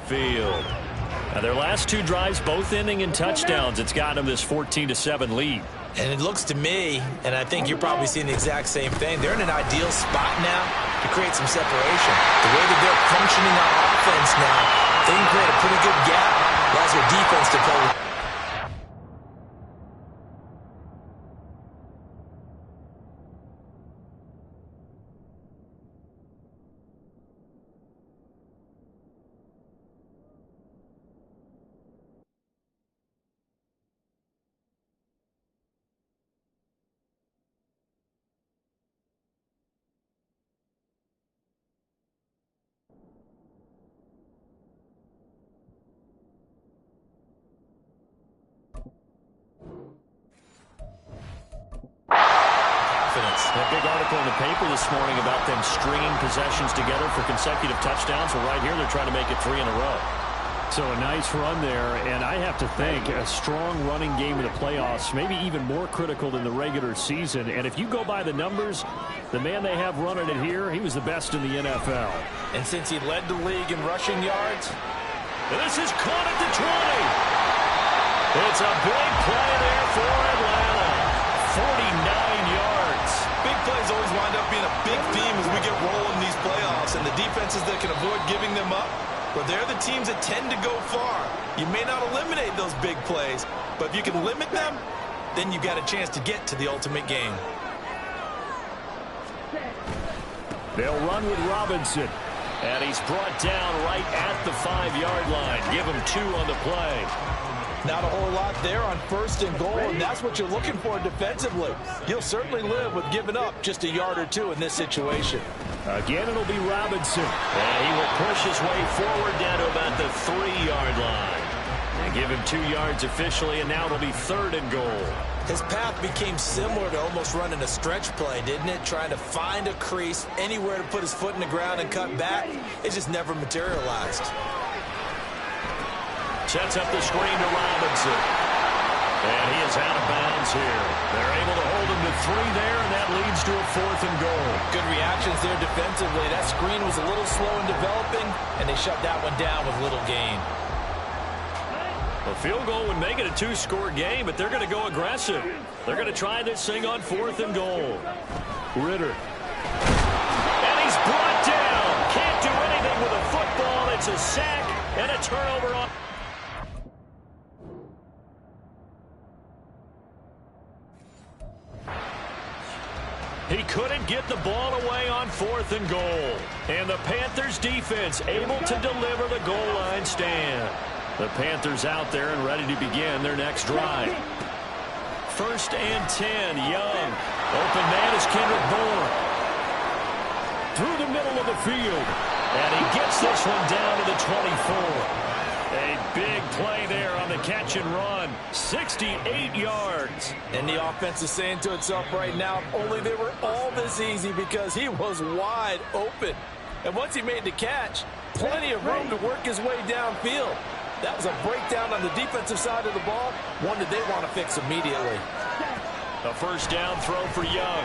field. Now, their last two drives, both ending in touchdowns. It's got them this 14-7 lead. And it looks to me, and I think you're probably seeing the exact same thing, they're in an ideal spot now to create some separation. The way that they're functioning on offense now, they can create a pretty good gap, allows their defense to play. That big article in the paper this morning about them stringing possessions together for consecutive touchdowns. Well, right here, they're trying to make it 3 in a row. So a nice run there, and I have to think a strong running game in the playoffs, maybe even more critical than the regular season. And if you go by the numbers, the man they have running it here, he was the best in the NFL. And since he led the league in rushing yards, this is caught at the 20. It's a big play there for Atlanta. 49 yards. Big plays always wind up being a big theme as we get rolling these playoffs, and the defenses that can avoid giving them up, well, they're the teams that tend to go far. You may not eliminate those big plays, but if you can limit them, then you got a chance to get to the ultimate game. They'll run with Robinson. And he's brought down right at the 5-yard line. Give him 2 on the play. not a whole lot there on 1st and goal, and that's what you're looking for defensively. You'll certainly live with giving up just a yard or two in this situation. Again, it'll be Robinson. And he will push his way forward down to about the 3-yard line. And give him 2 yards officially, and now it'll be 3rd and goal. His path became similar to almost running a stretch play, didn't it? Trying to find a crease, anywhere to put his foot in the ground and cut back. It just never materialized. Sets up the screen to Robinson. And he is out of bounds here. They're able to hold him to 3 there, and that leads to a 4th and goal. Good reactions there defensively. That screen was a little slow in developing, and they shut that one down with little gain. A field goal would make it a 2-score game, but they're going to go aggressive. They're going to try this thing on 4th and goal. Ritter. And he's brought down. Can't do anything with a football. It's a sack and a turnover on. He couldn't get the ball away on 4th and goal. And the Panthers defense able to deliver the goal line stand. The Panthers out there and ready to begin their next drive. 1st and 10, Young. Open man is Kendrick Bourne. Through the middle of the field. And he gets this one down to the 24. A big play there on the catch and run. 68 yards. And the offense is saying to itself right now, if only they were all this easy, because he was wide open. And once he made the catch, plenty of room to work his way downfield. That was a breakdown on the defensive side of the ball, one that they want to fix immediately. A 1st down throw for Young.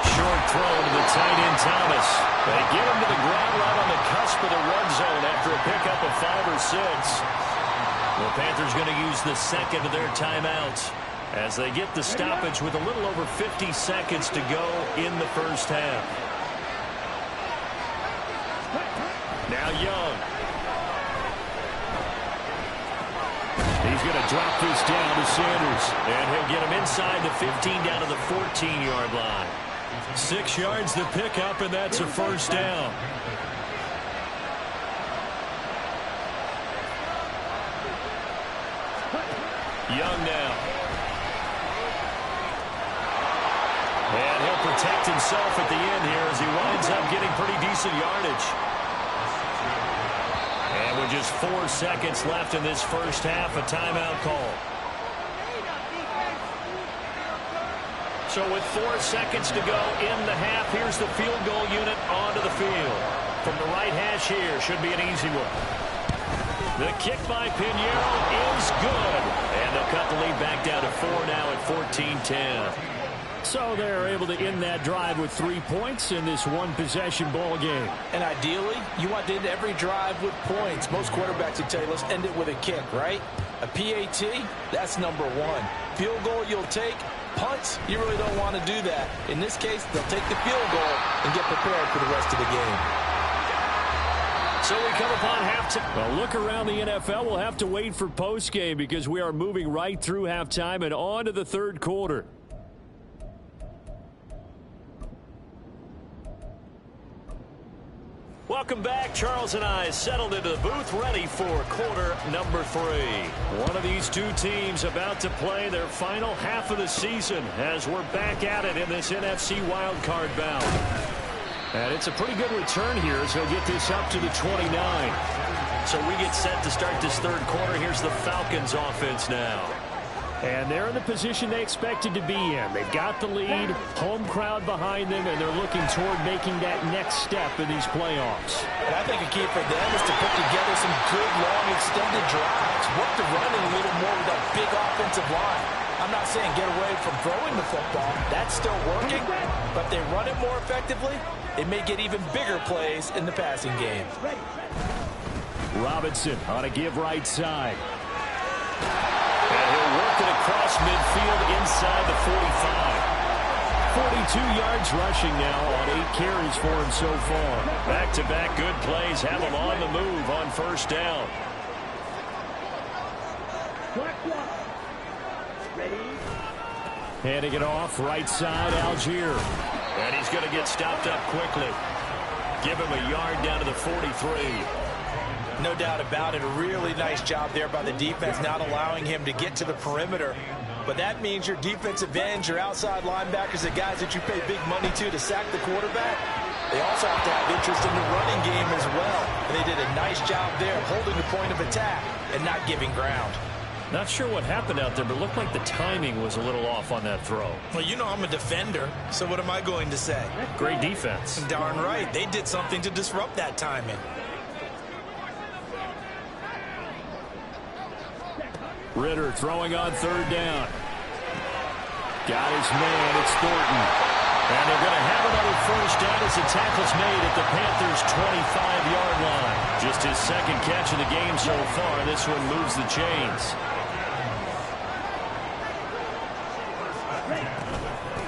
Short throw to the tight end Thomas. They get him to the ground right on the cusp of the red zone after a pickup of 5 or 6. The Panthers going to use the 2nd of their timeouts as they get the stoppage with a little over 50 seconds to go in the 1st half. Now Young. He's going to drop this down to Sanders, and he'll get him inside the 15 down to the 14-yard line. 6 yards to pick up, and that's a 1st down. Young now. And he'll protect himself at the end here as he winds up getting pretty decent yardage. And with just 4 seconds left in this 1st half, a timeout call. So with 4 seconds to go in the half, here's the field goal unit onto the field. From the right hash here, should be an easy one. The kick by Pinheiro is good. And they'll cut the lead back down to 4 now at 14-10. So they're able to end that drive with 3 points in this one-possession ball game. And ideally, you want to end every drive with points. Most quarterbacks would tell you, let's end it with a kick, right? A PAT, that's number one. Field goal you'll take. Punts, you really don't want to do that. In this case, they'll take the field goal and get prepared for the rest of the game. So we come upon halftime. Well, look around the NFL. We'll have to wait for postgame because we are moving right through halftime and on to the third quarter. Welcome back. Charles and I settled into the booth, ready for quarter number 3. One of these two teams about to play their final half of the season as we're back at it in this NFC wildcard bout. And it's a pretty good return here, so get this up to the 29. So we get set to start this third quarter. Here's the Falcons offense now. And they're in the position they expected to be in. They've got the lead, home crowd behind them, and they're looking toward making that next step in these playoffs. And I think a key for them is to put together some good, long, extended drives. Work the running a little more with that big offensive line. I'm not saying get away from throwing the football. That's still working. But if they run it more effectively, it may get even bigger plays in the passing game. Robinson on a give right side. And he'll work it across midfield inside the 45. 42 yards rushing now on 8 carries for him so far. Back-to-back good plays have him on the move on first down. Handing it off right side, Algier. And he's going to get stopped up quickly. Give him a yard down to the 43. No doubt about it. A really nice job there by the defense, not allowing him to get to the perimeter. But that means your defensive ends, your outside linebackers, the guys that you pay big money to sack the quarterback, they also have to have interest in the running game as well. And they did a nice job there of holding the point of attack and not giving ground. Not sure what happened out there, but it looked like the timing was a little off on that throw. Well, you know I'm a defender, so what am I going to say? Great defense. Darn right. They did something to disrupt that timing. Ritter throwing on third down. Got his man. It's Thornton. And they're going to have another first down as the tackle's made at the Panthers' 25-yard line. Just his second catch of the game so far. This one moves the chains.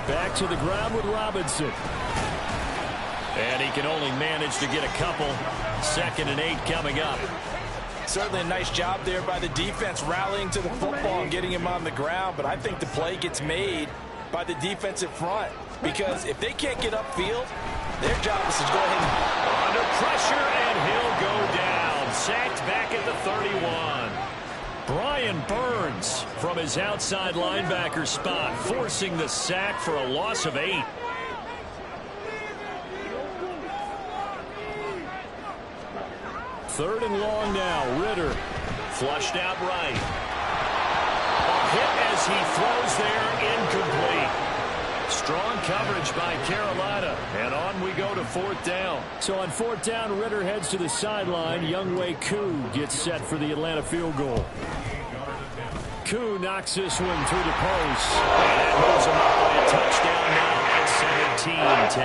Back to the ground with Robinson. And he can only manage to get a couple. 2nd and 8 coming up. Certainly a nice job there by the defense rallying to the football and getting him on the ground. But I think the play gets made by the defensive front. Because if they can't get upfield, their job is to go ahead and... Under pressure, and he'll go down. Sacked back at the 31. Brian Burns from his outside linebacker spot, forcing the sack for a loss of 8. Third and long now. Ritter. Flushed out right. A hit as he throws there, incomplete. Strong coverage by Carolina. And on we go to 4th down. So on 4th down, Ritter heads to the sideline. Younghoe Koo gets set for the Atlanta field goal. Koo knocks this one through the post. And that moves him up by a touchdown now at 17-10.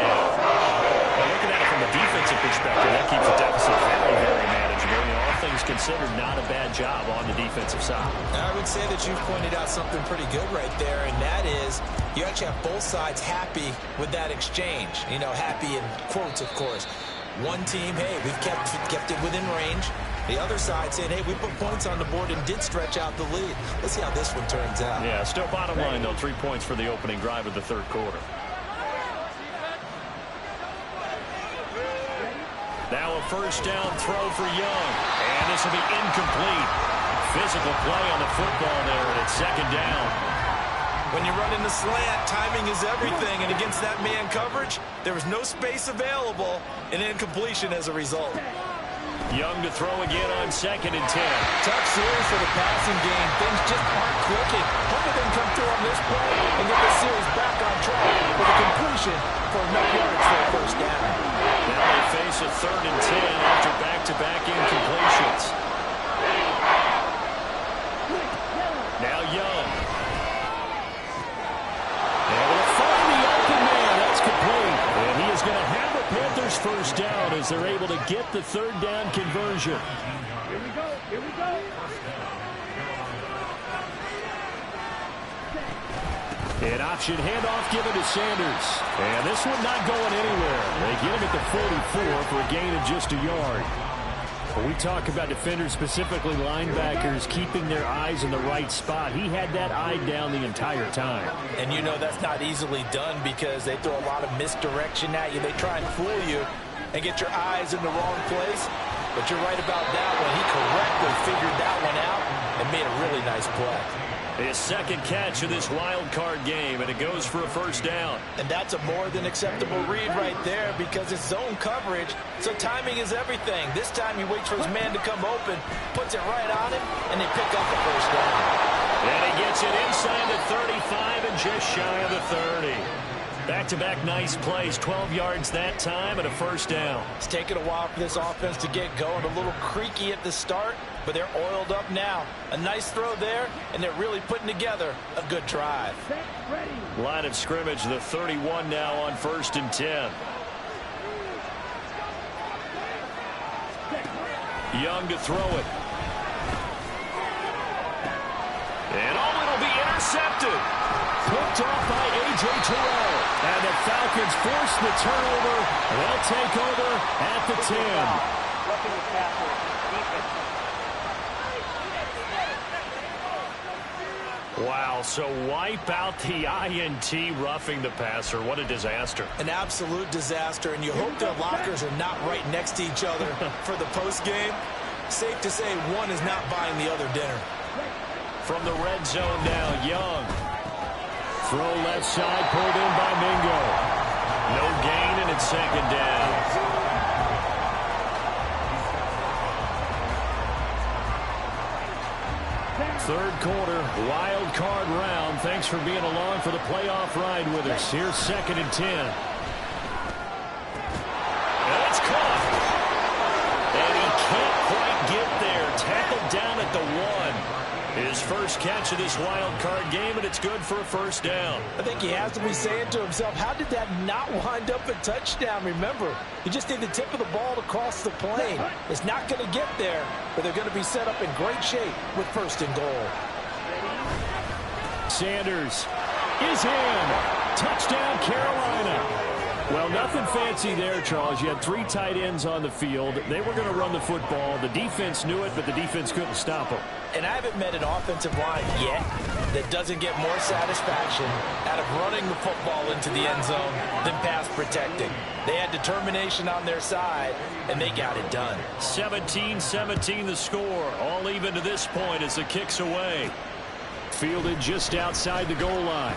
Looking at it from a defensive perspective, that keeps the deficit very, very manageable. You know, all things considered, not a bad job on the defensive side. I would say that you've pointed out something pretty good right there, and that is you actually have both sides happy with that exchange. You know, happy in quotes, of course. One team, hey, we've kept it within range. The other side saying, hey, we put points on the board and did stretch out the lead. Let's see how this one turns out. Yeah, still bottom line, though, 3 points for the opening drive of the third quarter. Now a first down throw for Young. And this will be incomplete. Physical play on the football there, and it's 2nd down. When you run in the slant, timing is everything. And against that man coverage, there was no space available, and incompletion as a result. Young to throw again on 2nd and 10. Tough series for the passing game. Things just aren't clicking. Hopefully they can come through on this play and get the series back on track with a completion for enough yards for a first down. Now they face a 3rd and 10 after back-to-back incompletions. Now Young. Able to find first down as they're able to get the third down conversion. Here we go. Here we go. An option handoff given to Sanders. And this one not going anywhere. They get him at the 44 for a gain of just a yard. When we talk about defenders, specifically linebackers, keeping their eyes in the right spot, he had that eye down the entire time. And you know that's not easily done because they throw a lot of misdirection at you. They try and fool you and get your eyes in the wrong place. But you're right about that one. He correctly figured that one out and made a really nice play. His second catch of this wild card game, and it goes for a first down. And that's a more than acceptable read right there because it's zone coverage, so timing is everything. This time he waits for his man to come open, puts it right on him, and they pick up the first down. And he gets it inside the 35 and just shy of the 30. Back-to-back nice plays, 12 yards that time and a first down. It's taken a while for this offense to get going, a little creaky at the start, but they're oiled up now. A nice throw there, and they're really putting together a good drive. Line of scrimmage, the 31 now on 1st and 10. Young to throw it. And it'll be intercepted. Picked off by A.J. Terrell. And the Falcons force the turnover. They'll take over at the 10. Wow, so wipe out the INT roughing the passer. What a disaster. An absolute disaster, and you hope their lockers are not right next to each other for the postgame. Safe to say one is not buying the other dinner. From the red zone now, Young. Throw left side, pulled in by Mingo. No gain, and it's second down. Third quarter, wild card round. Thanks for being along for the playoff ride with us. Here's 2nd and 10. And it's caught. And he can't quite get there. Tackled down at the 1. His first catch of this wild card game, and it's good for a first down. I think he has to be saying to himself, how did that not wind up a touchdown? Remember, he just did the tip of the ball to cross the plane. It's not going to get there, but they're going to be set up in great shape with 1st and goal. Sanders is in. Touchdown, Carolina. Well, nothing fancy there, Charles. You had 3 tight ends on the field. They were going to run the football. The defense knew it, but the defense couldn't stop them. And I haven't met an offensive line yet that doesn't get more satisfaction out of running the football into the end zone than pass protecting. They had determination on their side, and they got it done. 17-17 the score. All even to this point as the kick's away. Fielded just outside the goal line.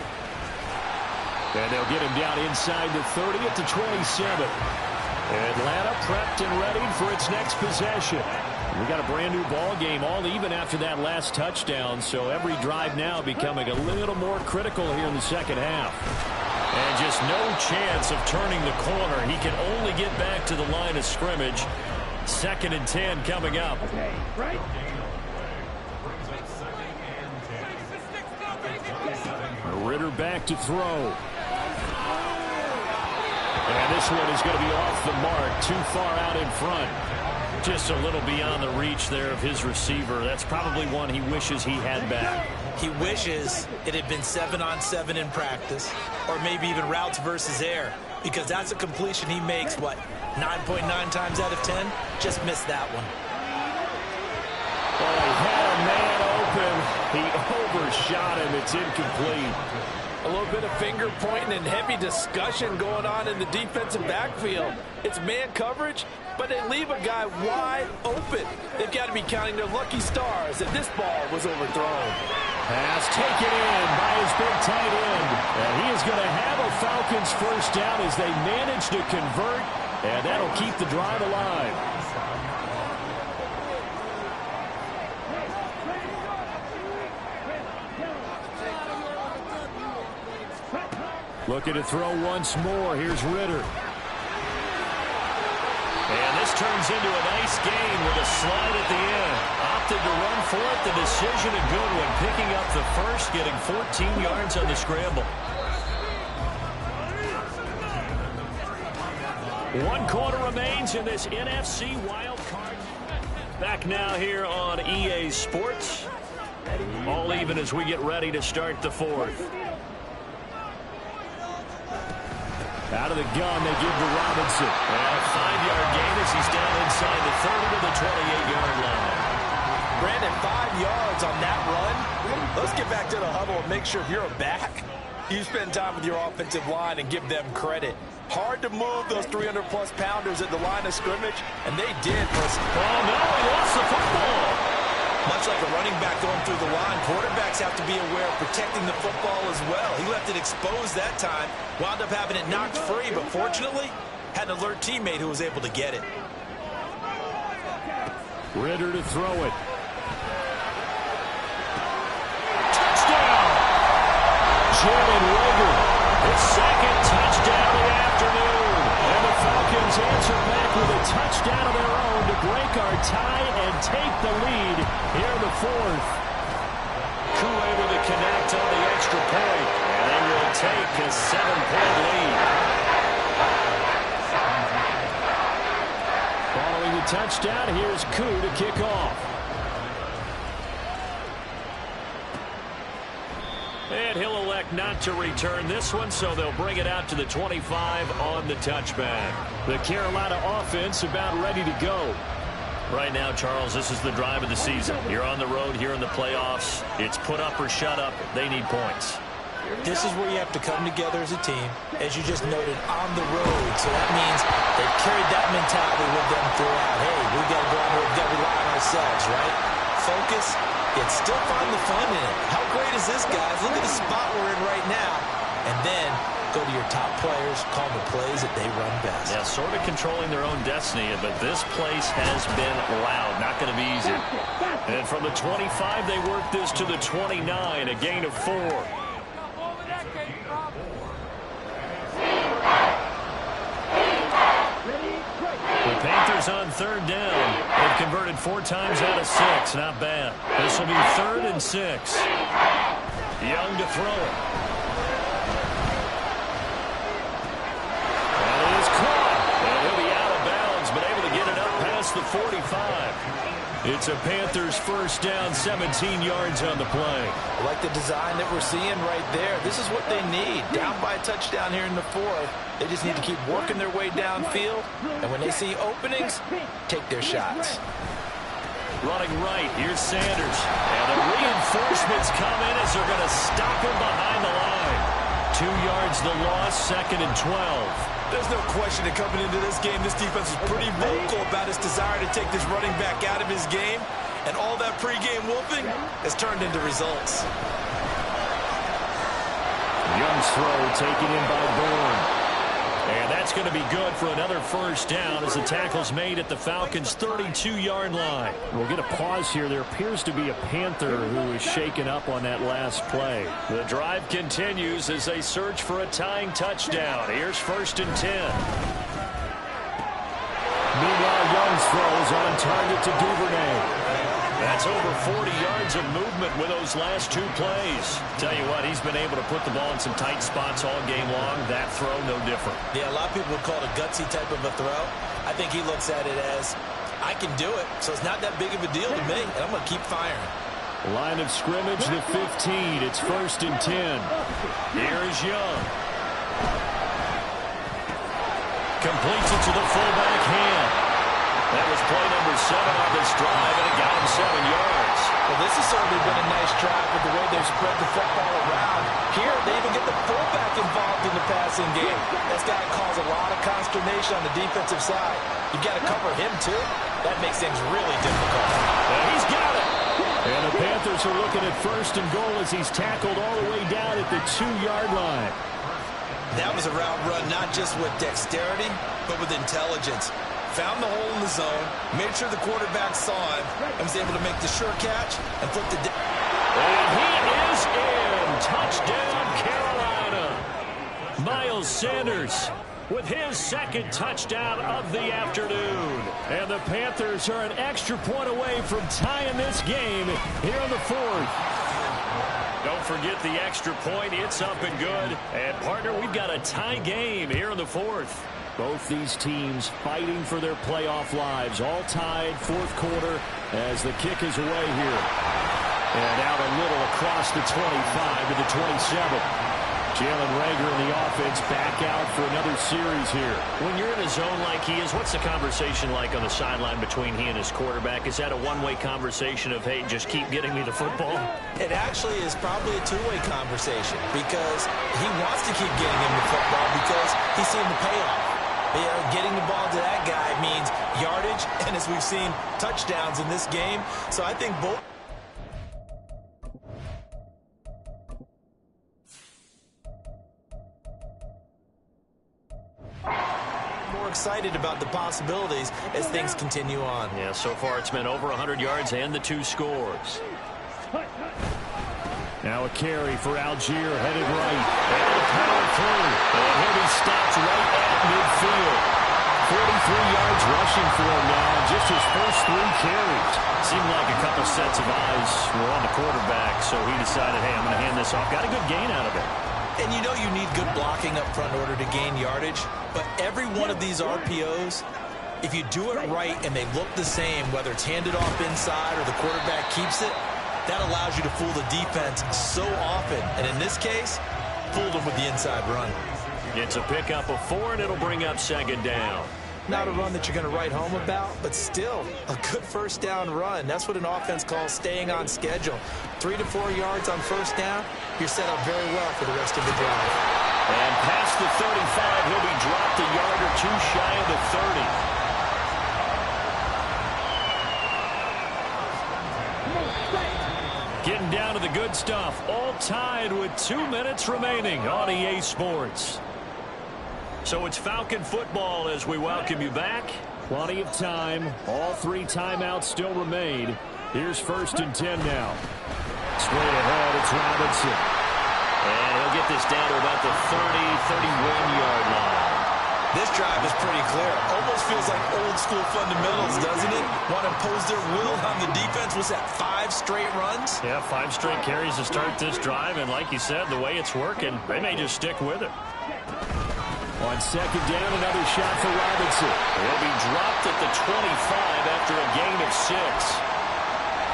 And they'll get him down inside the 30 at the 27. Atlanta prepped and ready for its next possession. We got a brand new ball game, all even after that last touchdown. So every drive now becoming a little more critical here in the second half. And just no chance of turning the corner. He can only get back to the line of scrimmage. 2nd and 10 coming up. Okay, right. Ritter back to throw. And this one is going to be off the mark, too far out in front. Just a little beyond the reach there of his receiver. That's probably one he wishes he had back. He wishes it had been 7-on-7 in practice, or maybe even routes versus air, because that's a completion he makes, what, 9.9 times out of 10? Just missed that one. Well, he had a man open. He overshot him. It's incomplete. A little bit of finger pointing and heavy discussion going on in the defensive backfield. It's man coverage, but they leave a guy wide open. They've got to be counting their lucky stars that this ball was overthrown. Pass taken in by his big tight end. And he is going to have a Falcons first down as they manage to convert, and that'll keep the drive alive. Looking to throw once more. Here's Ritter. And this turns into a nice gain with a slide at the end. Opted to run for it. The decision a good one. Picking up the first, getting 14 yards on the scramble. 1 quarter remains in this NFC wild card. Back now here on EA Sports. All even as we get ready to start the 4th. Out of the gun, they give to Robinson. And a 5-yard gain as he's down inside the 30 to the 28-yard line. Brandon, 5 yards on that run. Let's get back to the huddle and make sure if you're a back, you spend time with your offensive line and give them credit. Hard to move those 300-plus pounders at the line of scrimmage, and they did. Oh, no, he lost the football. Much like a running back going through the line, quarterbacks have to be aware of protecting the football as well. He left it exposed that time, wound up having it knocked free, but fortunately, had an alert teammate who was able to get it. Ritter to throw it. Touchdown! Jalen Reagor, his 2nd touchdown of the afternoon. And the Falcons answer back with a touchdown of their own to break our tie and take the lead here in the 4th. Koo able to connect on the extra point, and they will take a 7-point lead. Following the touchdown, here's Koo to kick off. And he'll elect not to return this one, so they'll bring it out to the 25 on the touchback. The Carolina offense about ready to go. Right now, Charles, this is the drive of the season. You're on the road here in the playoffs. It's put up or shut up. They need points. This is where you have to come together as a team, as you just noted, on the road. So that means they've carried that mentality with them throughout. Hey, we've got to go out here, we've got to rely on ourselves, right? Focus, yet still find the fun in it. How great is this, guys? Look at the spot we're in right now. And then go to your top players, call the plays that they run best. Yeah, sort of controlling their own destiny, but this place has been loud. Not going to be easy. And from the 25, they work this to the 29, a gain of 4. The Panthers on 3rd down. They've converted 4 times out of 6. Not bad. This will be 3rd and 6. Young to throw it. And it is caught. And he'll be out of bounds, but able to get it up past the 45. It's a Panthers 1st down, 17 yards on the play. I like the design that we're seeing right there. This is what they need. Down by a touchdown here in the 4th. They just need to keep working their way downfield. And when they see openings, take their shots. Running right, here's Sanders. And the reinforcements come in as they're going to stop him behind the line. 2 yards the loss, 2nd and 12. There's no question that coming into this game, this defense is pretty vocal about its desire to take this running back out of his game. And all that pregame wolfing has turned into results. Young's throw taken in by Bourne. And that's going to be good for another 1st down as the tackle's made at the Falcons' 32-yard line. We'll get a pause here. There appears to be a Panther who is shaken up on that last play. The drive continues as they search for a tying touchdown. Here's 1st and 10. Meanwhile, Young's throws on target to Duvernay. That's over 40 yards of movement with those last 2 plays. Tell you what, he's been able to put the ball in some tight spots all game long. That throw, no different. Yeah, a lot of people would call it a gutsy type of a throw. I think he looks at it as, I can do it, so it's not that big of a deal to me, and I'm going to keep firing. Line of scrimmage, the 15. It's 1st and 10. Here is Young. Completes it to the fullback hand. That was play number 7 on this drive, and it got him 7 yards. Well, this has certainly been a nice drive with the way they've spread the football around. Here, they even get the fullback involved in the passing game. That's got to cause a lot of consternation on the defensive side. You've got to cover him, too. That makes things really difficult. And he's got it. And the Panthers are looking at 1st and goal as he's tackled all the way down at the 2-yard line. That was a route run not just with dexterity, but with intelligence. Found the hole in the zone, made sure the quarterback saw him, and was able to make the sure catch and flip the... And he is in. Touchdown, Carolina. Miles Sanders with his 2nd touchdown of the afternoon. And the Panthers are an extra point away from tying this game here in the 4th. Don't forget the extra point. It's up and good. And, partner, we've got a tie game here in the fourth. Both these teams fighting for their playoff lives. All tied, fourth quarter, as the kick is away here. And out a little across the 25 to the 27. Jalen Reagor in the offense back out for another series here. When you're in a zone like he is, what's the conversation like on the sideline between he and his quarterback? Is that a one-way conversation of, hey, just keep getting me the football? It actually is probably a two-way conversation because he wants to keep getting him the football because he's seeing the payoff. You know, getting the ball to that guy means yardage, and as we've seen, touchdowns in this game. So I think both. More excited about the possibilities as things continue on. Yeah, so far it's been over 100 yards and the 2 scores. Now a carry for Algier, headed right. And a power through. And he'll be stopped right at midfield. 43 yards rushing for him now, just his first 3 carries. Seemed like a couple sets of eyes were on the quarterback, so he decided, hey, I'm going to hand this off. Got a good gain out of it. And you know you need good blocking up front in order to gain yardage, but every one of these RPOs, if you do it right and they look the same, whether it's handed off inside or the quarterback keeps it, that allows you to fool the defense so often. And in this case, fooled them with the inside run. It's a pickup of 4, and it'll bring up second down. Not a run that you're going to write home about, but still a good first down run. That's what an offense calls staying on schedule. 3 to 4 yards on first down, you're set up very well for the rest of the drive. And past the 35, he'll be dropped a yard or 2 shy of the 30. Getting down to the good stuff. All tied with 2 minutes remaining on EA Sports. So it's Falcon football as we welcome you back. Plenty of time. All 3 timeouts still remain. Here's 1st and 10 now. Straight ahead, it's Robinson. And he'll get this down to about the 31-yard line. This drive is pretty clear. Almost feels like old school fundamentals, doesn't it? Want to impose their will on the defense. Was that 5 straight runs? Yeah, 5 straight carries to start this drive. And like you said, the way it's working, they may just stick with it. On second down, another shot for Robinson. He'll be dropped at the 25 after a gain of 6.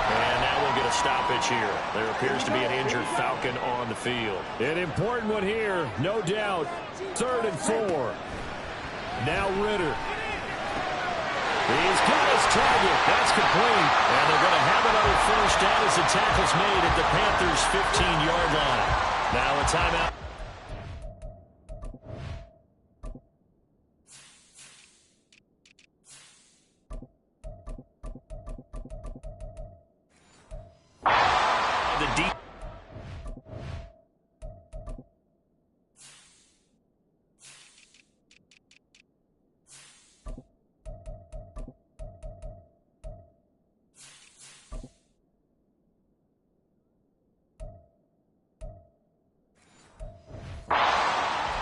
And now we'll get a stoppage here. There appears to be an injured Falcon on the field. An important one here, no doubt. 3rd and 4. Now Ritter. He's got his target. That's complete. And they're going to have another first down as the tackle's made at the Panthers' 15-yard line. Now a timeout.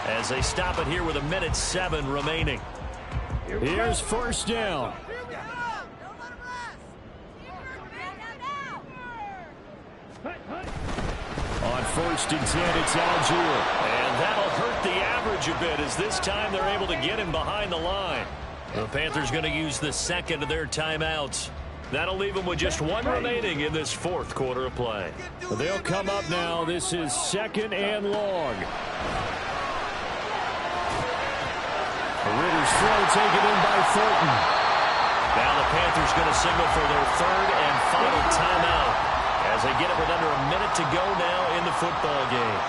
As they stop it here with 1:07 remaining. Here's 1st down. On 1st and 10, it's Algier. And that'll hurt the average a bit as this time they're able to get him behind the line. The Panthers going to use the 2nd of their timeouts. That'll leave them with just 1 remaining in this 4th quarter of play. They'll come up now. This is 2nd and long. Ritter's throw taken in by Thornton. Now the Panthers going to signal for their 3rd and final timeout as they get it with under a minute to go now in the football game.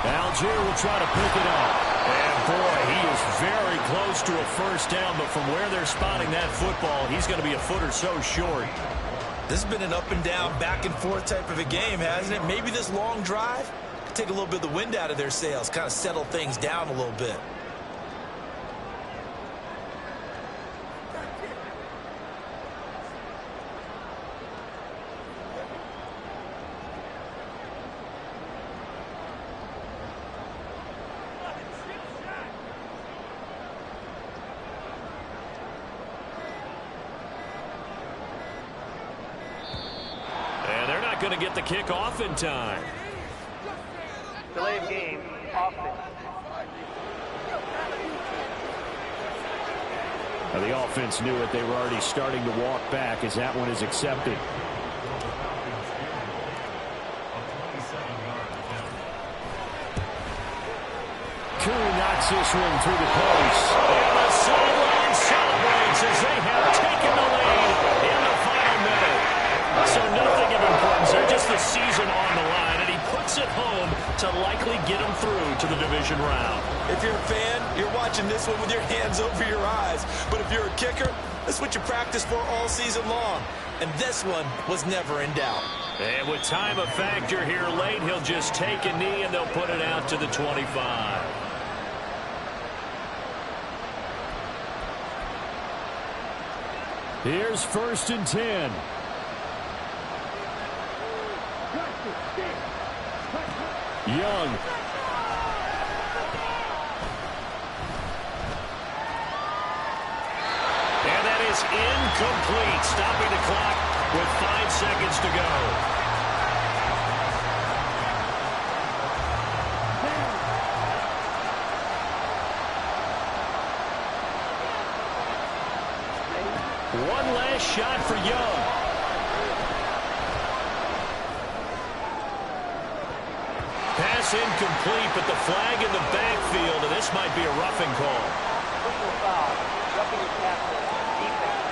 Algier will try to pick it up. And boy, he is very close to a first down, but from where they're spotting that football, he's going to be a foot or so short. This has been an up and down, back and forth type of a game, hasn't it? Maybe this long drive could take a little bit of the wind out of their sails, kind of settle things down a little bit. going to get the kick off in time. Delay of game, offense. Now, the offense knew it. They were already starting to walk back as that one is accepted. Koo knocks this one through the post. And the sideline celebrates as they have taken the lead in the final minute. So nothing of importance. They're just the season on the line, and he puts it home to likely get them through to the division round. If you're a fan, you're watching this one with your hands over your eyes. But if you're a kicker, that's what you practice for all season long. And this one was never in doubt. And with time a factor here late, he'll just take a knee, and they'll put it out to the 25. Here's 1st and 10. Young. And that is incomplete, stopping the clock with 5 seconds to go. One last shot for Young. Pass incomplete, but the flag in the backfield, and this might be a roughing call. Personal foul, roughing the tackle, defense.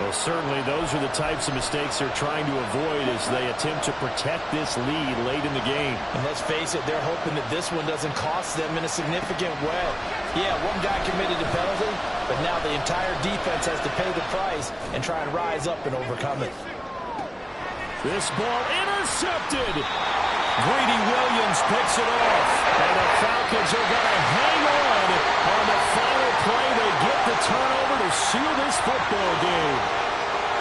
Well, certainly those are the types of mistakes they're trying to avoid as they attempt to protect this lead late in the game. And let's face it, they're hoping that this one doesn't cost them in a significant way. Yeah, one guy committed a penalty, but now the entire defense has to pay the price and try and rise up and overcome it. This ball intercepted. Greedy Williams picks it off. And the Falcons are going to hang on the final play. They get the turnover to seal this football game.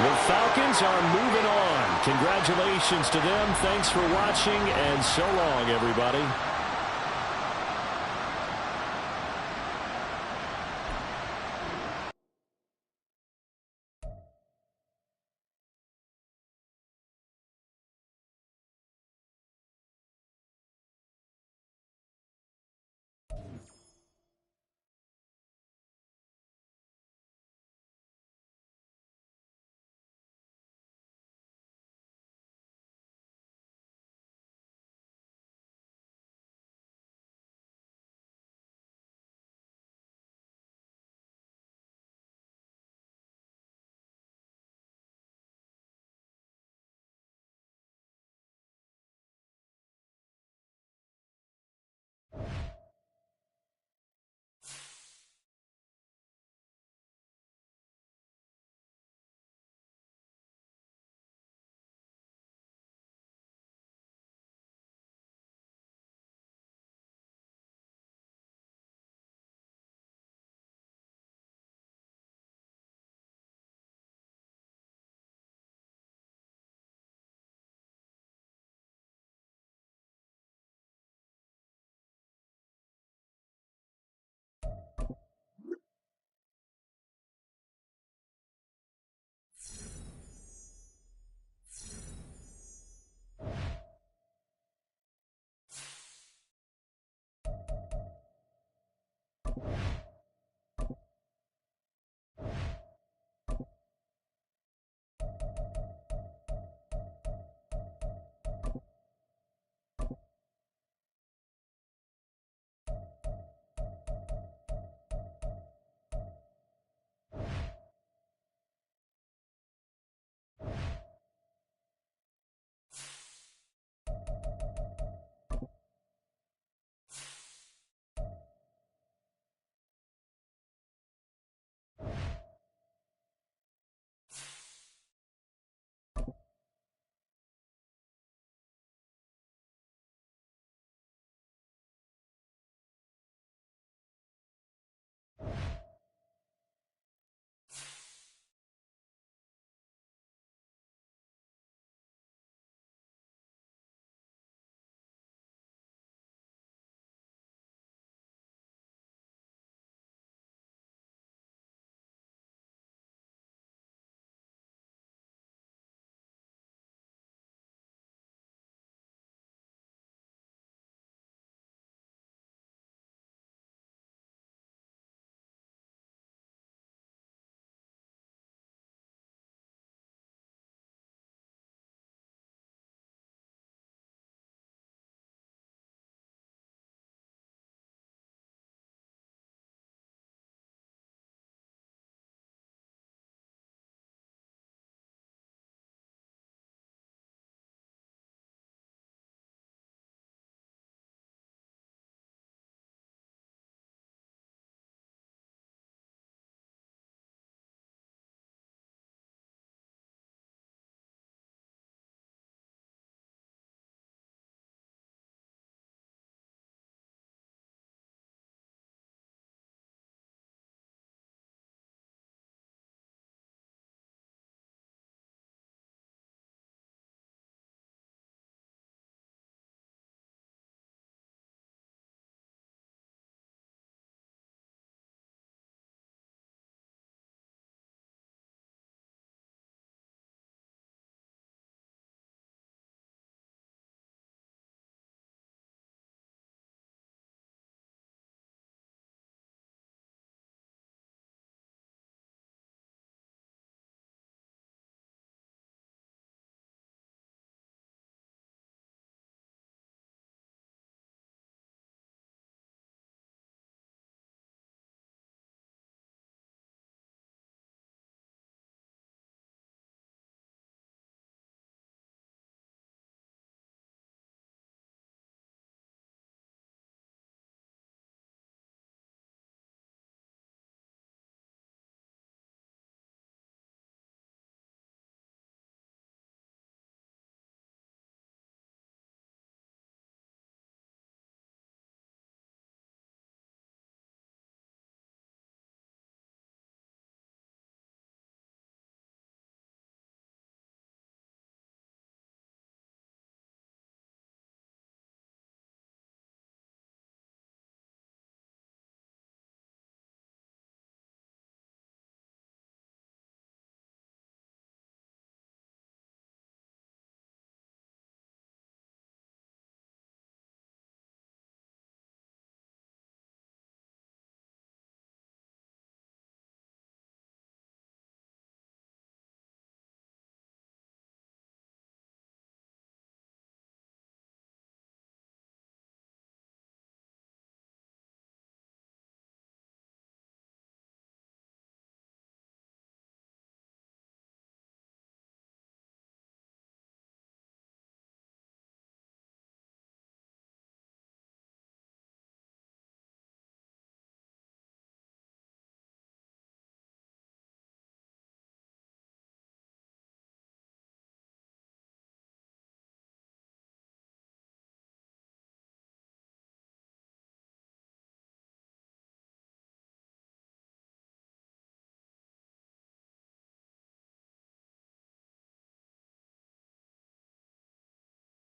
The Falcons are moving on. Congratulations to them. Thanks for watching, and so long, everybody.